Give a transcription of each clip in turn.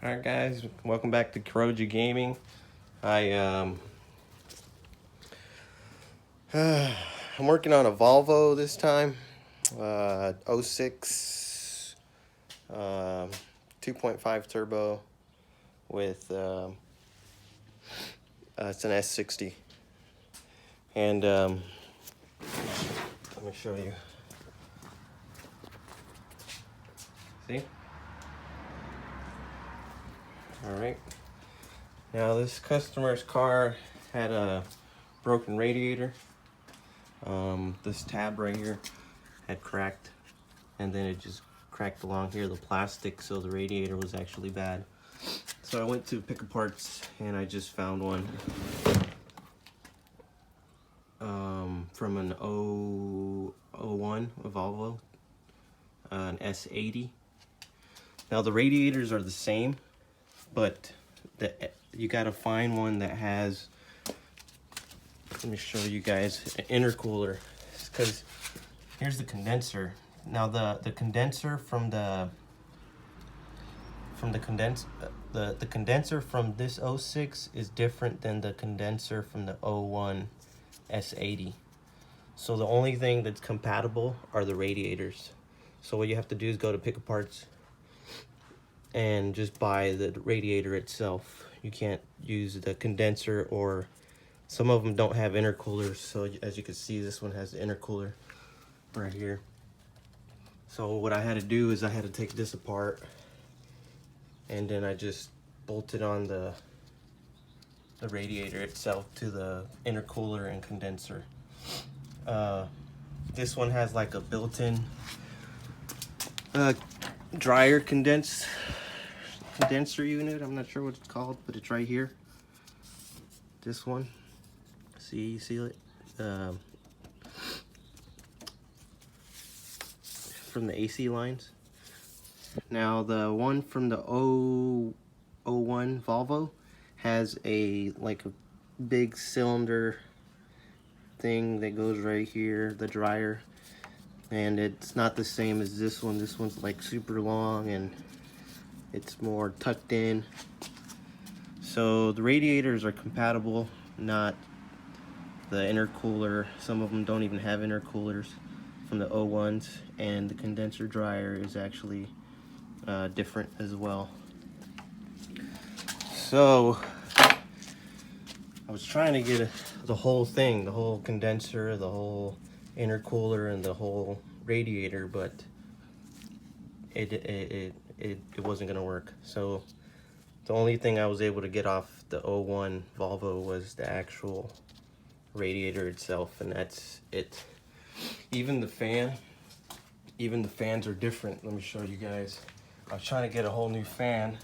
Alright guys, welcome back to Kuroji Gaming. I'm working on a Volvo this time. 06 2.5 turbo with it's an S60. And let me show you. See? Alright. Now this customer's car had a broken radiator. This tab right here had cracked, and then it just cracked along here, the plastic, so the radiator was actually bad. So I went to pick parts and I just found one from an 01, a Volvo, an S80. Now the radiators are the same, but you gotta find one that has, let me show you guys, an intercooler, because here's the condenser. Now the condenser from the condenser from this 06 is different than the condenser from the 01 S80. So the only thing that's compatible are the radiators. So what you have to do is go to pick parts and just buy the radiator itself. You can't use the condenser, or some of them don't have intercoolers. So as you can see, this one has the intercooler right here. So what I had to do is I had to take this apart, and then I just bolted on the radiator itself to the intercooler and condenser. This one has like a built-in dryer condenser unit. I'm not sure what it's called, but it's right here. This one. See, you see it? From the AC lines. Now the one from the 01 Volvo has a big cylinder thing that goes right here, the dryer, and it's not the same as this one. This one's like super long and it's more tucked in. So the radiators are compatible, not the intercooler. Some of them don't even have intercoolers from the 01s, and the condenser dryer is actually different as well. So I was trying to get the whole thing, the whole condenser, the whole intercooler, and the whole radiator, but it wasn't gonna work. So the only thing I was able to get off the 01 Volvo was the actual radiator itself, and that's it. Even the fans are different. Let me show you guys. I was trying to get a whole new fan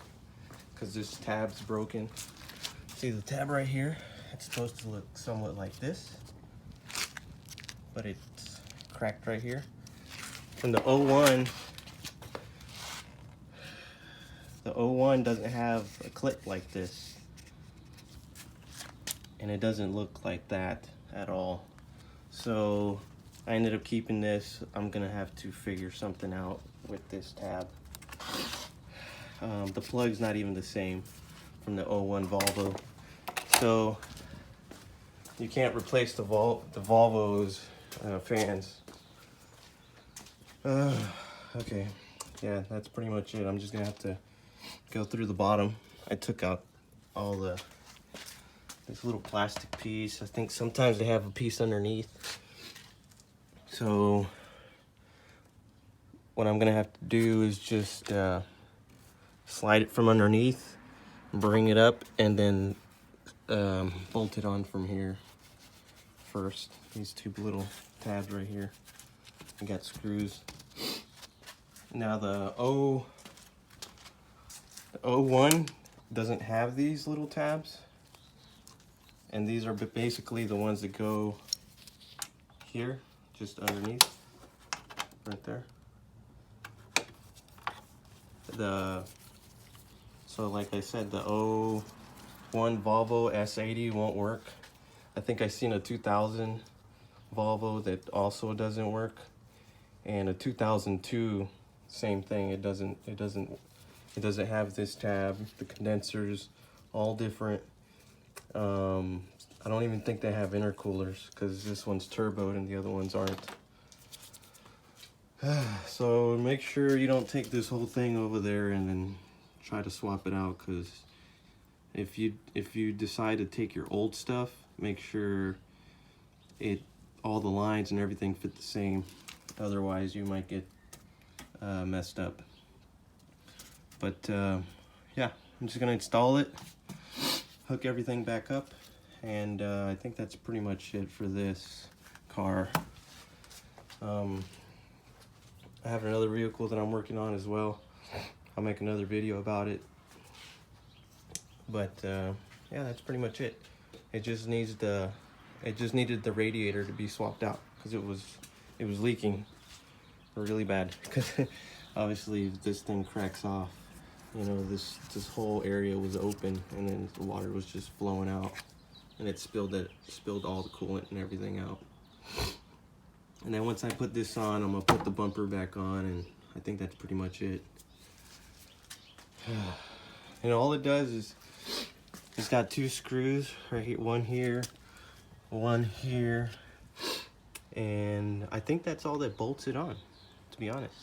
because this tab's broken. See the tab right here? It's supposed to look somewhat like this, but it's cracked right here. From the 01, the 01 doesn't have a clip like this, and it doesn't look like that at all. So I ended up keeping this. I'm gonna have to figure something out with this tab. The plug's not even the same from the 01 Volvo, so you can't replace the Volvo's fans. Okay, yeah, that's pretty much it. I'm just gonna have to go through the bottom. I took out all this little plastic piece. I think sometimes they have a piece underneath. So what I'm gonna have to do is just slide it from underneath, bring it up, and then bolt it on from here first. These two little tabs right here. I got screws. Now the 01 doesn't have these little tabs, and these are basically the ones that go here, just underneath, right there. So like I said, the 01 Volvo S80 won't work. I think I seen a 2000 Volvo that also doesn't work, and a 2002, same thing. It doesn't It doesn't have this tab. The condensers, all different. I don't even think they have intercoolers because this one's turboed and the other ones aren't. So make sure you don't take this whole thing over there and then try to swap it out, because if you decide to take your old stuff, make sure all the lines and everything fit the same. Otherwise you might get messed up. But yeah, I'm just gonna install it, hook everything back up, and I think that's pretty much it for this car. I have another vehicle that I'm working on as well. I'll make another video about it. But yeah, that's pretty much it. It just needed the radiator to be swapped out because it was leaking really bad. Because obviously if this thing cracks off, you know, this whole area was open and then the water was just flowing out, and it spilled all the coolant and everything out. And then once I put this on, I'm gonna put the bumper back on, and I think that's pretty much it. And all it does is, it's got 2 screws right here, one here, and I think that's all that bolts it on, to be honest.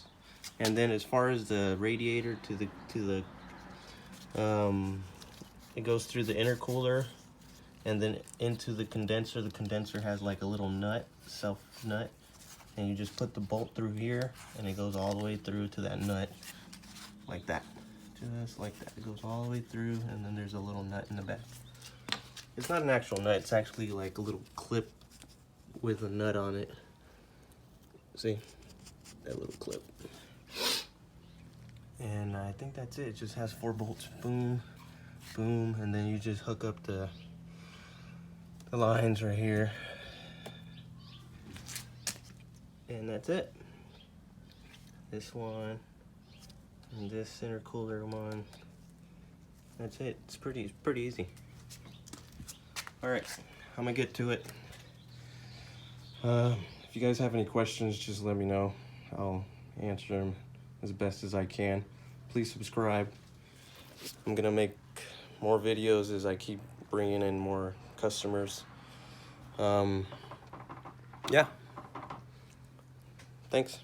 And then as far as the radiator it goes through the intercooler and then into the condenser. The condenser has like a little nut, self nut, and you just put the bolt through here and it goes all the way through to that nut, like that, just like that. It goes all the way through, and then there's a little nut in the back. It's not an actual nut, it's actually like a little clip with a nut on it. See that little clip? And I think that's it. It just has 4 bolts, boom, boom, and then you just hook up the lines right here, and that's it. This one and this intercooler one. That's it. It's pretty easy. All right, I'm gonna get to it. If you guys have any questions, just let me know. I'll answer them as best as I can. Please subscribe. I'm gonna make more videos as I keep bringing in more customers. Yeah. Thanks.